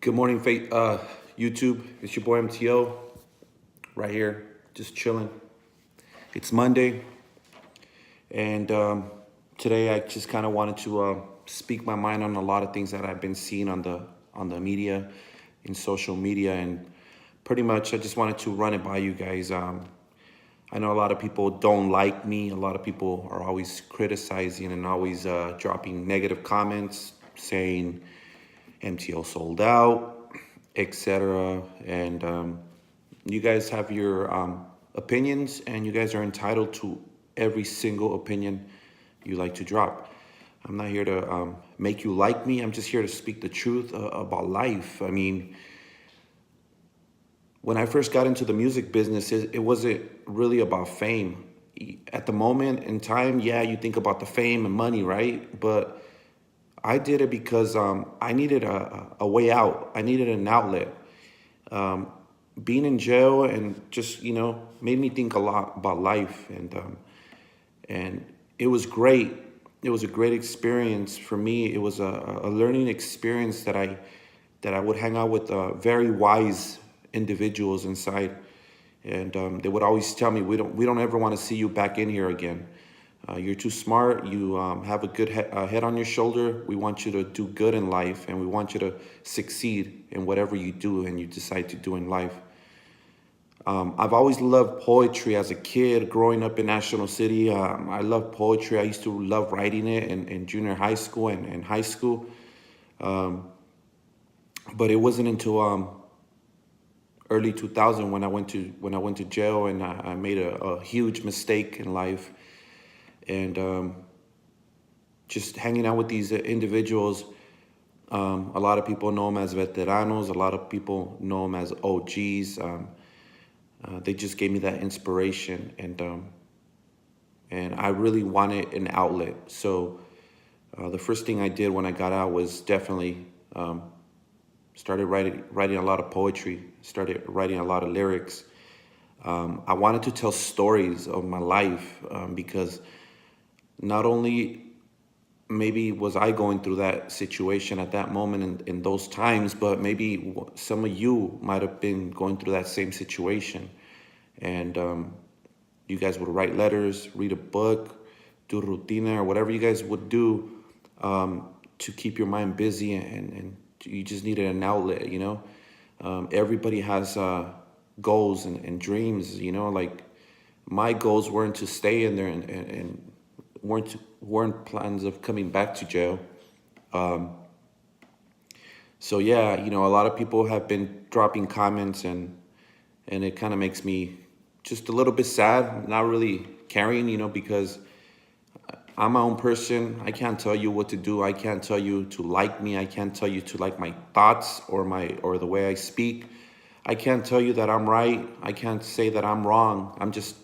Good morning, YouTube. It's your boy MTO right here, just chilling. It's Monday, and today I just kind of wanted to speak my mind on a lot of things that I've been seeing on the media, in social media, and pretty much I just wanted to run it by you guys. I know a lot of people don't like me. A lot of people are always criticizing and always dropping negative comments, saying MTO sold out, etc. And you guys have your opinions, and you guys are entitled to every single opinion you like to drop. I'm not here to make you like me. I'm just here to speak the truth about life. I mean, when I first got into the music business, it wasn't really about fame. At the moment in time, yeah, you think about the fame and money, right? But I did it because I needed a way out. I needed an outlet. Being in jail and just, made me think a lot about life. And it was great. It was a great experience for me. It was a learning experience that I would hang out with very wise individuals inside. And they would always tell me, we don't ever want to see you back in here again. You're too smart. You have a good head on your shoulder. We want you to do good in life, and we want you to succeed in whatever you do and you decide to do in life. I've always loved poetry as a kid, growing up in National City. I love poetry. I used to love writing it in junior high school and high school. But it wasn't until early 2000 when I went to jail, and I made a huge mistake in life. And just hanging out with these individuals, a lot of people know them as veteranos. A lot of people know them as OGs. They just gave me that inspiration, and I really wanted an outlet. So the first thing I did when I got out was definitely started writing a lot of poetry, started writing a lot of lyrics. I wanted to tell stories of my life because not only maybe was I going through that situation at that moment in those times, but maybe some of you might have been going through that same situation. And you guys would write letters, read a book, do rutina, or whatever you guys would do to keep your mind busy, and you just needed an outlet, Everybody has goals and dreams, like my goals weren't to stay in there and weren't plans of coming back to jail. So yeah, a lot of people have been dropping comments, and it kind of makes me just a little bit sad, not really caring, because I'm my own person. I can't tell you what to do. I can't tell you to like me. I can't tell you to like my thoughts or the way I speak. I can't tell you that I'm right. I can't say that I'm wrong. I'm just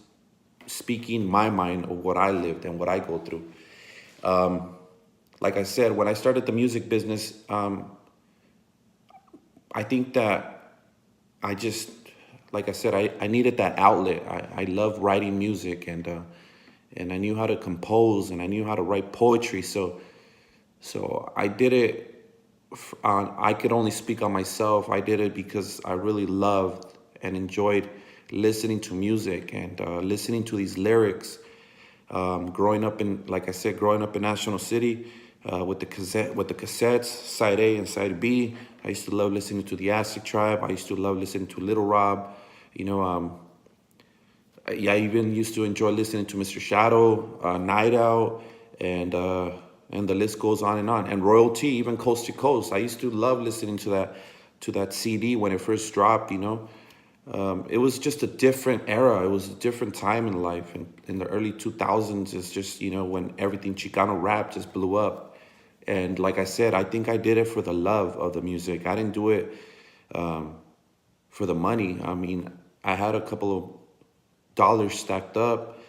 speaking my mind of what I lived and what I go through. Like I said, when I started the music business, I think that like I said, I needed that outlet. I love writing music, and I knew how to compose, and I knew how to write poetry. So I did it. I could only speak on myself. I did it because I really loved and enjoyed listening to music and listening to these lyrics. Growing up in National City with the cassettes, side A and side B. I used to love listening to the Acid Tribe. I used to love listening to Little Rob. I even used to enjoy listening to MR.SHADOW, Night Out, and the list goes on. And Royalty, even Coast to Coast. I used to love listening to that CD when it first dropped. It was just a different era. It was a different time in life. And in the early 2000s, it's just when everything Chicano rap just blew up. And like I said, I think I did it for the love of the music. I didn't do it for the money. I mean, I had a couple of dollars stacked up,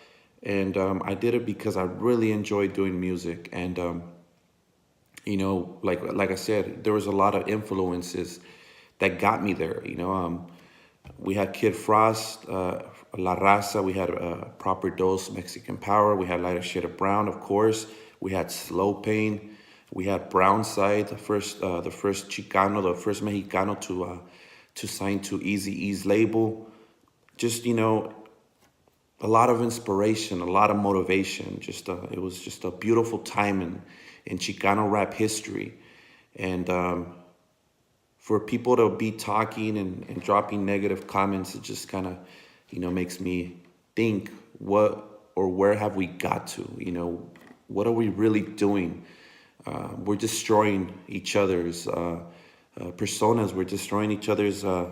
and I did it because I really enjoyed doing music. And like I said, there was a lot of influences that got me there. We had Kid Frost, La Raza. We had Proper Dose, Mexican Power. We had Lighter Shade of Brown, of course. We had Slow Pain. We had Brownside, the first Chicano, the first Mexicano to sign to Eazy-E's label. Just, you know, a lot of inspiration, a lot of motivation. Just it was just a beautiful time in Chicano rap history. And for people to be talking and dropping negative comments, it just kind of, you know, makes me think, what or where have we got to? You know, what are we really doing? We're destroying each other's personas. We're destroying each other's, I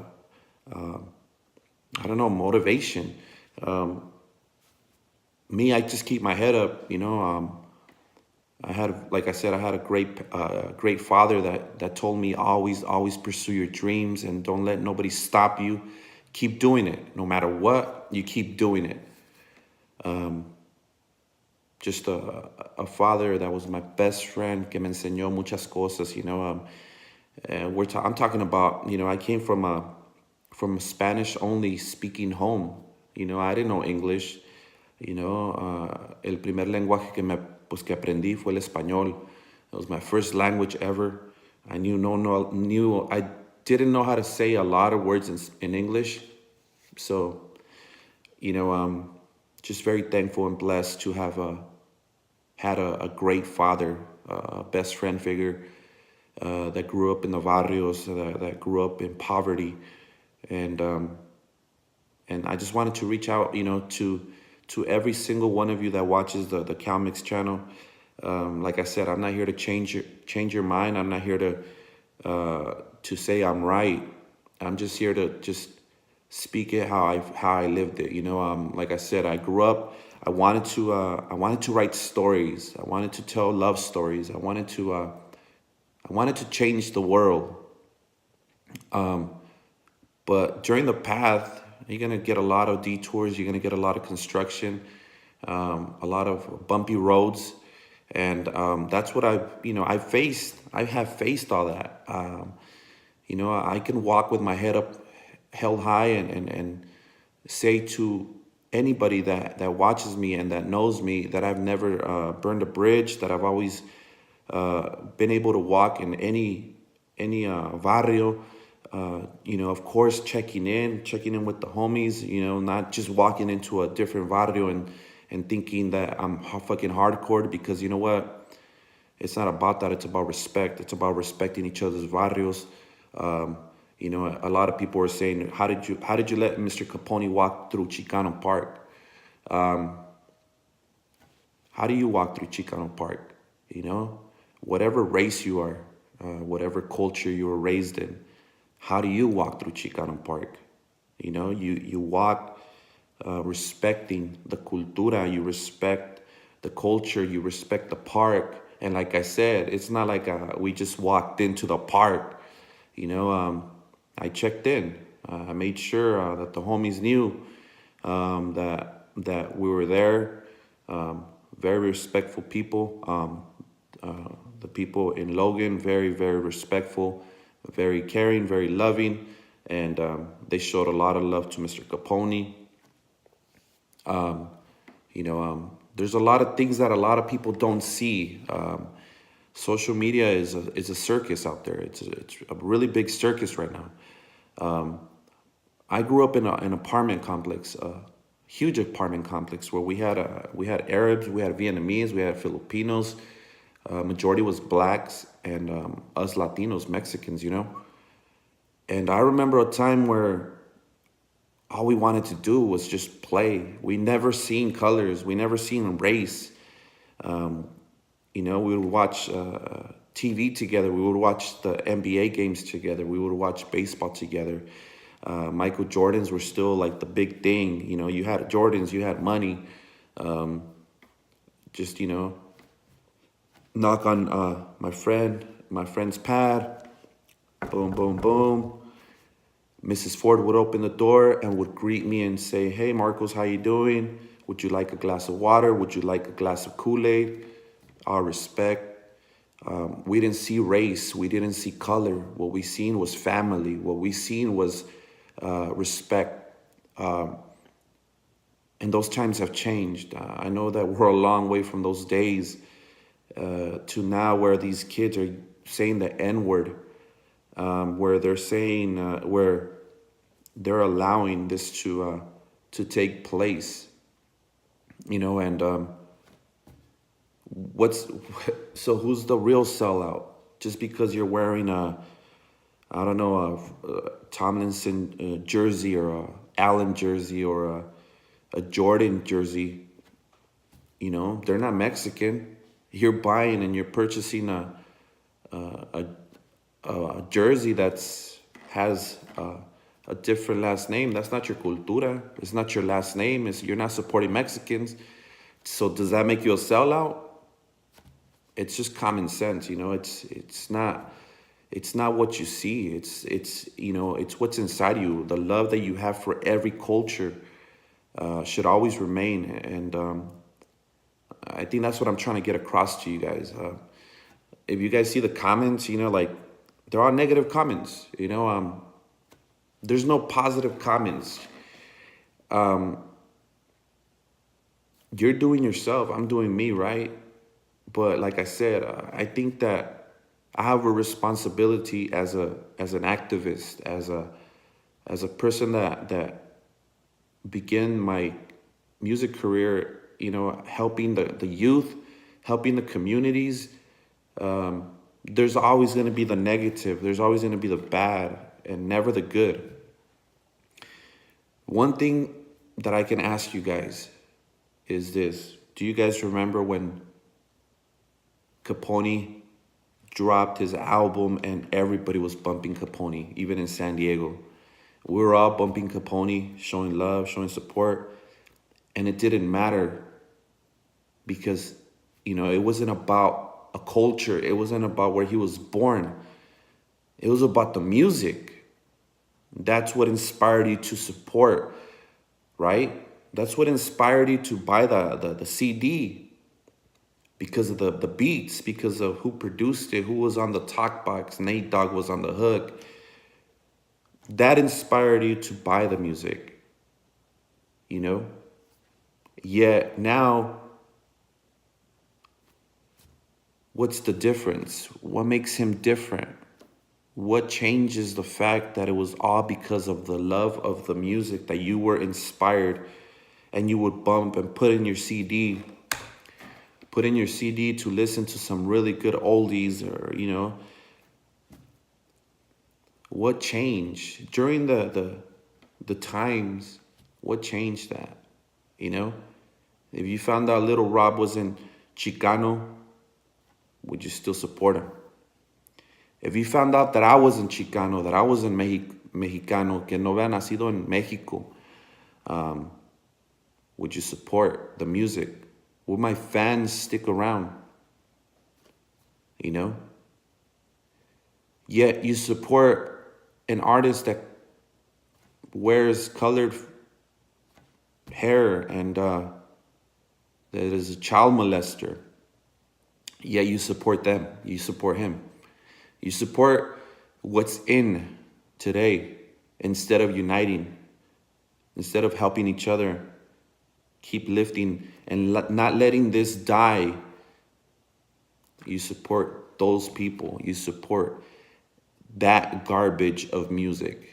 don't know, motivation. Me, I just keep my head up, you know. I had, like I said, I had a great father that told me always pursue your dreams and don't let nobody stop you. Keep doing it, no matter what. You keep doing it. Just a father that was my best friend, que me enseñó muchas cosas. You know, I'm talking about. You know, I came from a Spanish only speaking home. You know, I didn't know English. You know, el primer lenguaje que aprendí fue el español. It was my first language ever. I I didn't know how to say a lot of words in English. So, you know, just very thankful and blessed to have had a great father, a best friend figure that grew up in the barrios, that grew up in poverty, and I just wanted to reach out, you know, to every single one of you that watches the CalMix channel. Like I said, I'm not here to change your mind. I'm not here to say I'm right. I'm just here to just speak it how I lived it. You know, like I said, I grew up. I wanted to write stories. I wanted to tell love stories. I wanted to change the world. But during the path, you're gonna get a lot of detours. You're gonna get a lot of construction, a lot of bumpy roads, and that's what I've faced. I have faced all that. You know, I can walk with my head up, held high, and say to anybody that watches me and that knows me that I've never burned a bridge. That I've always been able to walk in any barrio. You know, of course, checking in with the homies, you know, not just walking into a different barrio and thinking that I'm fucking hardcore, because you know what? It's not about that. It's about respect. It's about respecting each other's barrios. You know, a lot of people are saying, how did you let Mr. Capone walk through Chicano Park? How do you walk through Chicano Park? You know, whatever race you are, whatever culture you were raised in, how do you walk through Chicano Park? You know, you walk respecting the cultura, you respect the culture, you respect the park. And like I said, it's not like we just walked into the park. You know, I checked in. I made sure that the homies knew that we were there. Very respectful people. The people in Logan, very, very respectful, very caring, very loving, and they showed a lot of love to Mr. Capone. You know, there's a lot of things that a lot of people don't see. Social media is a circus out there. It's a really big circus right now. I grew up in an apartment complex, a huge apartment complex where we had Arabs, we had Vietnamese, we had Filipinos. Majority was blacks, and us Latinos, Mexicans, you know. And I remember a time where all we wanted to do was just play. We never seen colors. We never seen race. You know, we would watch TV together. We would watch the NBA games together. We would watch baseball together. Michael Jordans were still like the big thing. You know, you had Jordans, you had money. Just, you know, knock on my friend's pad. Boom, boom, boom. Mrs. Ford would open the door and would greet me and say, "Hey, Marcos, how you doing? Would you like a glass of water? Would you like a glass of Kool-Aid?" Our respect. We didn't see race. We didn't see color. What we seen was family. What we seen was respect. And those times have changed. I know that we're a long way from those days. to now where these kids are saying the N word, where they're saying where they're allowing this to take place, and what's so who's the real sellout? Just because you're wearing I don't know, a Tomlinson jersey or a Allen jersey or a Jordan jersey, they're not Mexican. You're buying and you're purchasing a, a jersey has a different last name. That's not your cultura. It's not your last name. You're not supporting Mexicans. So does that make you a sellout? It's just common sense, it's not what you see. It's what's inside you. The love that you have for every culture should always remain. And I think that's what I'm trying to get across to you guys. If you guys see the comments, like there are negative comments. There's no positive comments. You're doing yourself. I'm doing me, right? But like I said, I think that I have a responsibility as an activist, as a person that began my music career, helping the youth, helping the communities. There's always going to be the negative. There's always going to be the bad and never the good. One thing that I can ask you guys is this. Do you guys remember when Capone dropped his album and everybody was bumping Capone, even in San Diego? We were all bumping Capone, showing love, showing support. And it didn't matter because, it wasn't about a culture. It wasn't about where he was born. It was about the music. That's what inspired you to support, right? That's what inspired you to buy the CD, because of the beats, because of who produced it, who was on the talk box. Nate Dogg was on the hook. That inspired you to buy the music, Yet now, what's the difference? What makes him different? What changes the fact that it was all because of the love of the music that you were inspired and you would bump and put in your CD to listen to some really good oldies, or, what changed during the times? What changed that? If you found out Little Rob was in Chicano, would you still support him? If you found out that I wasn't Chicano, that I wasn't Mexicano, que no había nacido en México, would you support the music? Would my fans stick around? Yet you support an artist that wears colored hair and that is a child molester. Yet you support them. You support him. You support what's in today instead of uniting, instead of helping each other, keep lifting and not letting this die. You support those people. You support that garbage of music.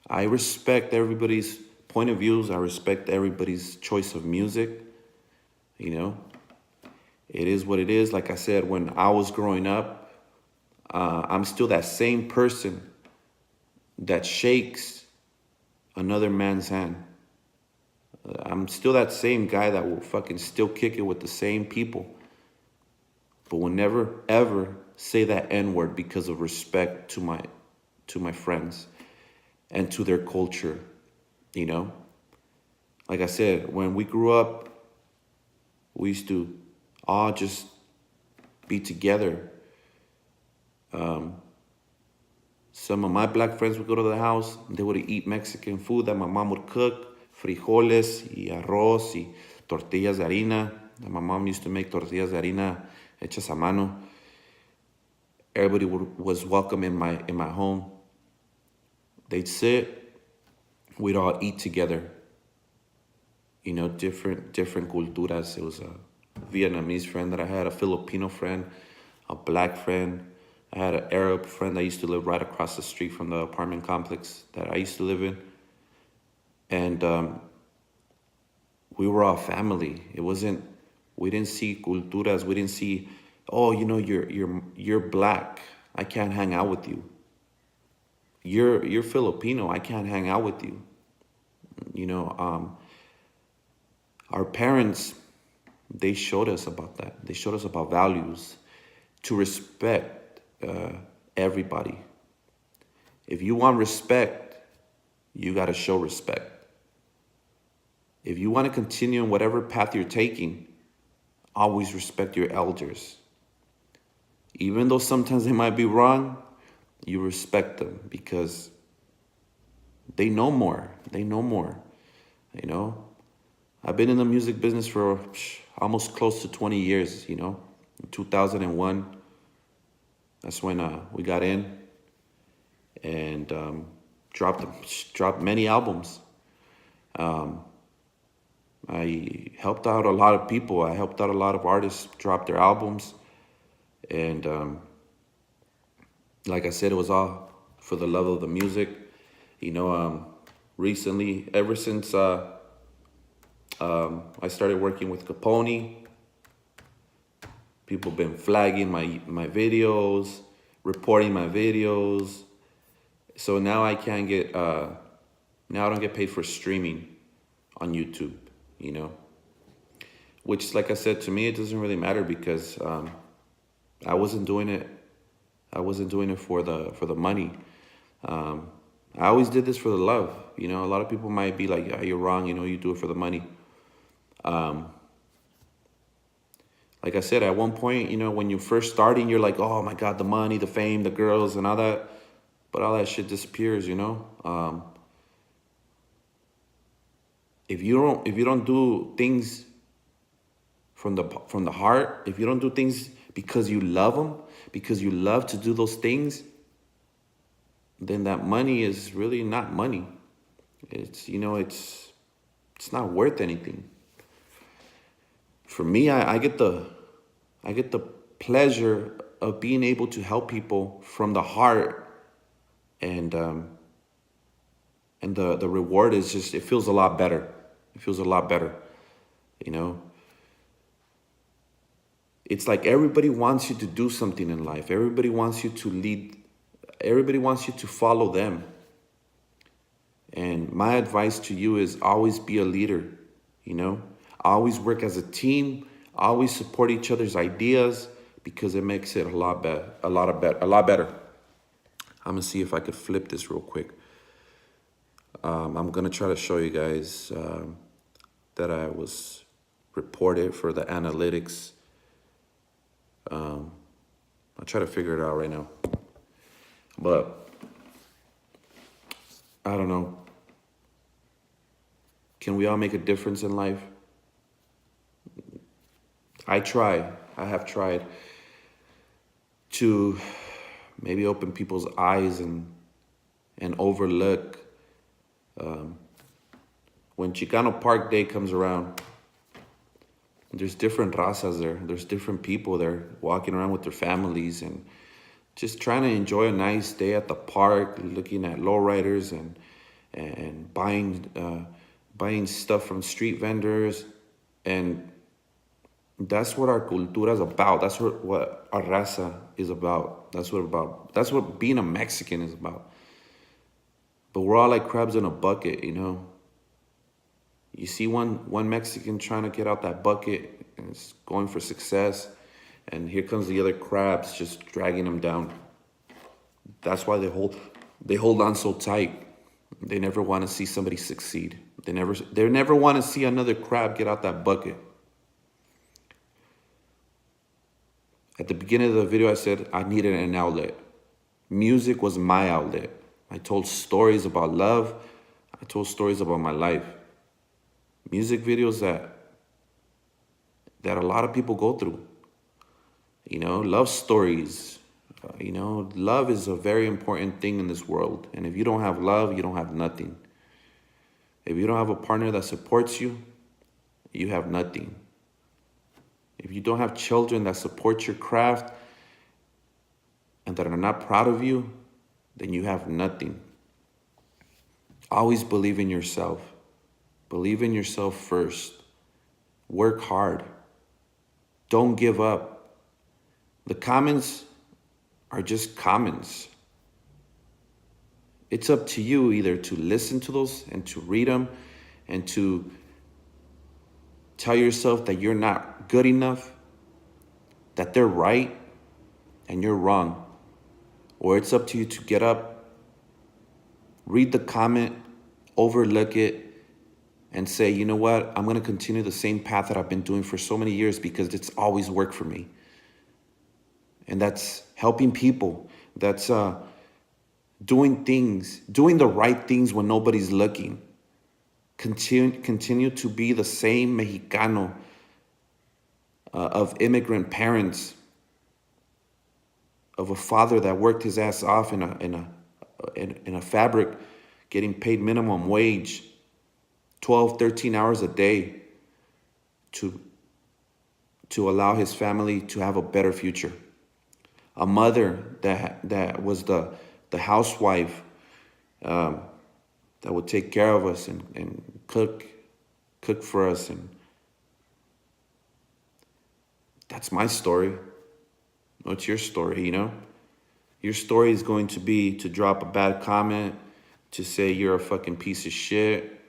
I respect everybody's point of views. I respect everybody's choice of music. It is what it is. Like I said, when I was growing up, I'm still that same person that shakes another man's hand. I'm still that same guy that will fucking still kick it with the same people, but will never, ever say that N-word because of respect to my friends and to their culture, Like I said, when we grew up, we used to all just be together. Some of my black friends would go to the house. They would eat Mexican food that my mom would cook, frijoles y arroz y tortillas de harina. And my mom used to make tortillas de harina hechas a mano. Everybody was welcome in my home. They'd sit. We'd all eat together. Different culturas. Vietnamese friend that I had, a Filipino friend, a black friend. I had an Arab friend that used to live right across the street from the apartment complex that I used to live in. And we were all family. It wasn't, we didn't see culturas. We didn't see, oh, you know, you're black. I can't hang out with you. You're Filipino. I can't hang out with you. You know, our parents, they showed us about that. They showed us about values, to respect everybody. If you want respect, you got to show respect. If you want to continue in whatever path you're taking, always respect your elders. Even though sometimes they might be wrong, you respect them because they know more. They know more, you know? I've been in the music business for almost close to 20 years, you know? In 2001, that's when we got in and dropped many albums. I helped out a lot of people. I helped out a lot of artists drop their albums. And like I said, it was all for the love of the music. You know, recently, ever since I started working with Capone, people been flagging my videos, reporting my videos. So now I can't get, now I don't get paid for streaming on YouTube, you know? Which, like I said, to me, it doesn't really matter because I wasn't doing it for the money. I always did this for the love. You know, a lot of people might be like, yeah, you're wrong, you know, you do it for the money. Like I said, at one point, you know, when you're first starting, you're like, oh my God, the money, the fame, the girls and all that. But all that shit disappears, you know? If you don't do things from the heart, if you don't do things because you love them, because you love to do those things, then that money is really not money. It's, you know, it's not worth anything. For me, I get the pleasure of being able to help people from the heart, and the reward is just, it feels a lot better. It feels a lot better, you know. It's like everybody wants you to do something in life. Everybody wants you to lead. Everybody wants you to follow them. And my advice to you is always be a leader, you know. Always work as a team. Always support each other's ideas because it makes it a lot better. I'm gonna see if I could flip this real quick. I'm gonna try to show you guys that I was reported for the analytics. I'll try to figure it out right now. But I don't know. Can we all make a difference in life? I have tried to maybe open people's eyes and overlook when Chicano Park Day comes around. There's different razas there. There's different people there walking around with their families and just trying to enjoy a nice day at the park, looking at lowriders and buying stuff from street vendors. And that's what our cultura is about. That's what our raza is about. That's what being a Mexican is about. But we're all like crabs in a bucket, you know. You see one Mexican trying to get out that bucket and it's going for success, and here comes the other crabs just dragging them down. That's why they hold on so tight. They never want to see somebody succeed. They never want to see another crab get out that bucket. At the beginning of the video, I said I needed an outlet. Music was my outlet. I told stories about love. I told stories about my life. Music videos that a lot of people go through. You know, love stories. You know, love is a very important thing in this world. And if you don't have love, you don't have nothing. If you don't have a partner that supports you, you have nothing. if you don't have children that support your craft and that are not proud of you, then you have nothing. Always believe in yourself. Believe in yourself first. Work hard. Don't give up. The comments are just comments. It's up to you either to listen to those and to read them and to tell yourself that you're not good enough, that they're right and you're wrong. Or it's up to you to get up, read the comment, overlook it, and say, you know what, I'm gonna continue the same path that I've been doing for so many years because it's always worked for me. And that's helping people. That's doing the right things when nobody's looking. Continue to be the same Mexicano of immigrant parents, of a father that worked his ass off in a fabric, getting paid minimum wage, 12, 13 hours a day to allow his family to have a better future. A mother that was the housewife that would take care of us and cook for us. And that's my story. What's your story, you know? Your story is going to be to drop a bad comment, to say you're a fucking piece of shit,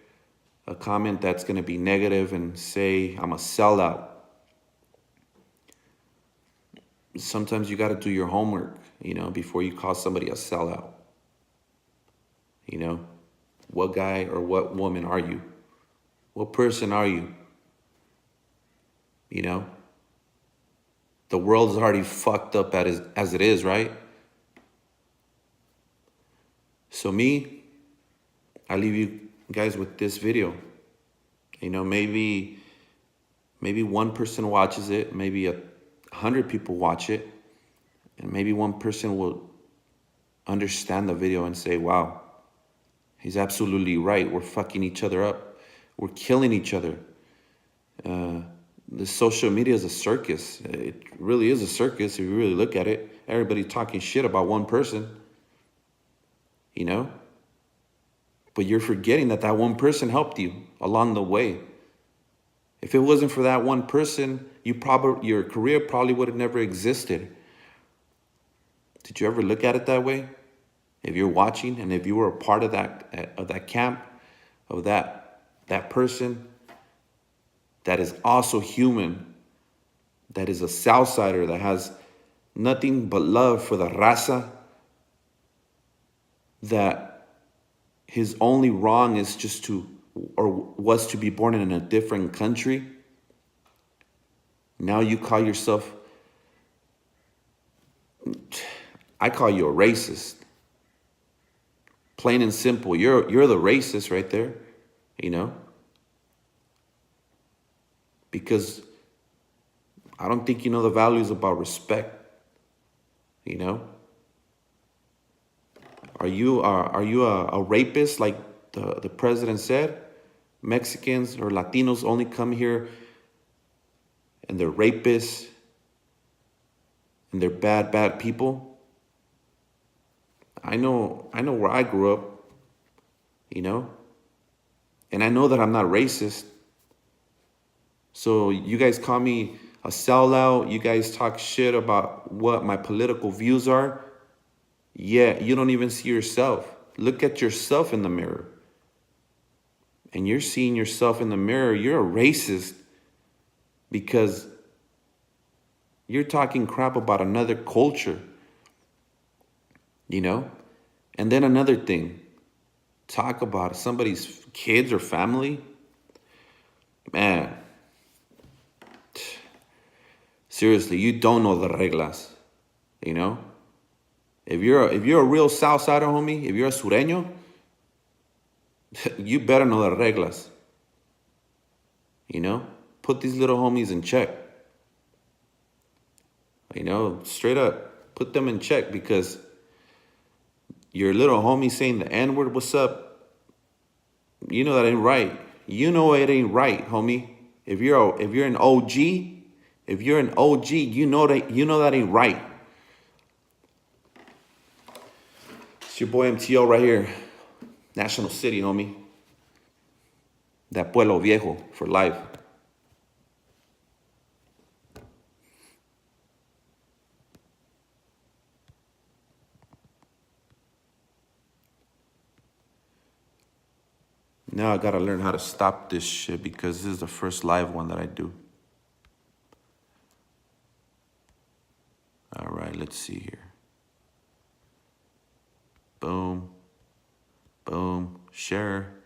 a comment that's going to be negative and say I'm a sellout. Sometimes you got to do your homework, you know, before you call somebody a sellout. You know, what guy or what woman are you? What person are you? You know, the world is already fucked up as it is, right? So I leave you guys with this video. You know, maybe one person watches it, maybe 100 people watch it, and maybe one person will understand the video and say, wow, he's absolutely right. We're fucking each other up. We're killing each other. The social media is a circus. It really is a circus if you really look at it. Everybody talking shit about one person, you know? But you're forgetting that one person helped you along the way. If it wasn't for that one person, your career probably would have never existed. Did you ever look at it that way? If you're watching and if you were a part of that camp, of that person that is also human, that is a Southsider, that has nothing but love for the raza, that his only wrong is was to be born in a different country. Now you call yourself, I call you a racist. Plain and simple. You're the racist right there, you know? Because I don't think you know the values about respect, you know? Are you a rapist like the president said? Mexicans or Latinos only come here and they're rapists and they're bad people? I know where I grew up, you know? And I know that I'm not racist. So you guys call me a sellout. You guys talk shit about what my political views are. Yeah, you don't even see yourself. Look at yourself in the mirror. And you're seeing yourself in the mirror. You're a racist because you're talking crap about another culture, you know? And then another thing, talk about somebody's kids or family. Man, seriously, you don't know the reglas, you know? If you're a real Southsider, homie, if you're a Sureño, you better know the reglas, you know? Put these little homies in check. You know, straight up, put them in check, because your little homie saying the N-word, what's up? You know that ain't right. You know it ain't right, homie. If you're an OG, If you're an OG, you know that ain't right. It's your boy MTO right here. National City, homie. That Pueblo Viejo for life. Now I gotta learn how to stop this shit because this is the first live one that I do. All right, let's see here. Boom. Boom. Share.